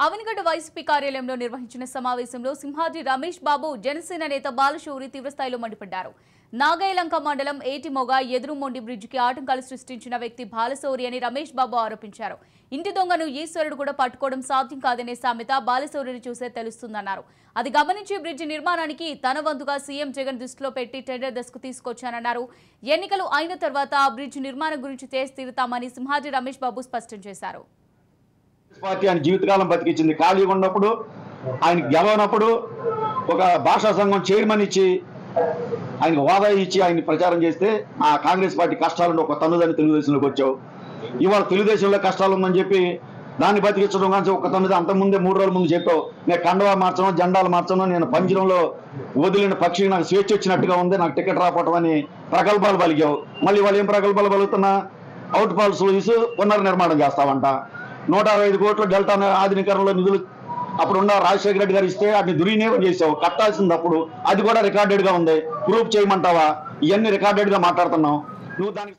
Avanigadda YCP కార్యాలయంలో నిర్వహించిన సమావేశంలో సింహాద్రి రమేష్ బాబు జనసేన నేత బాలశౌరి తీవ్రస్థాయిలో మండిపడ్డారు. నాగాయలంక మండలం ఏటిమొగ ఎదురుమొండి బ్రిడ్జికి ఆటంకాలు సృష్టించిన వ్యక్తి బాలశౌరి అని రమేష్ బాబు ఆరోపించారు. ఇంటి దొంగను ఈశ్వరుడు కూడా పట్టుకోవడం సాధ్యం కాదనే సామెత బాలశౌరిని చూసే తెలుస్తుందన్నారు. అది గమనించి బ్రిడ్జి నిర్మాణానికి తన వంతుగా సీఎం జగన్ దృష్టిలో పెట్టి టెండర్ దశకు తీసుకొచ్చానన్నారు. ఎన్నికలు అయిన తర్వాత ఆ బ్రిడ్జి నిర్మాణం గురించి చేసి తీరుతామని సింహాద్రి రమేష్ బాబు స్పష్టం చేశారు. పార్టీ ఆయన జీవితకాలం బతికించింది. ఖాళీగా ఉన్నప్పుడు ఆయన గెలవనప్పుడు ఒక భాషా సంఘం చైర్మన్ ఇచ్చి ఆయనకు హోదా ఇచ్చి ఆయన ప్రచారం చేస్తే ఆ కాంగ్రెస్ పార్టీ కష్టాలను ఒక తన్నుదని తెలుగుదేశంలోకి వచ్చావు. ఇవాళ తెలుగుదేశంలో కష్టాలు ఉందని చెప్పి దాన్ని బతికించడం కానీ ఒక తన్నుది అంతకుముందే 3 రోజుల ముందు చెప్పావు. నేను కండవా మార్చను, జెండాలు మార్చను, నేను పంజరంలో వదిలిన పక్షికి నాకు స్వేచ్ఛ వచ్చినట్టుగా ఉంది, నాకు టికెట్ రాకపోవటం అని ప్రగల్భాలు పలికావు. మళ్ళీ వాళ్ళు ఏం ప్రగల్భాలు పలుకుతున్నా అవుట్ ఫాల్స్ చూసి పునర్నిర్మాణం చేస్తావంట. 165 కోట్ల డెల్టా ఆధునీకరణలో నిధులు అప్పుడున్న రాజశేఖర రెడ్డి గారు ఇస్తే వాటిని దుర్వినియోగం చేసావు. కట్టాల్సింది అప్పుడు అది కూడా రికార్డెడ్ గా ఉంది. ప్రూఫ్ చేయమంటావా? ఇవన్నీ రికార్డెడ్ గా మాట్లాడుతున్నావు నువ్వు. దానికి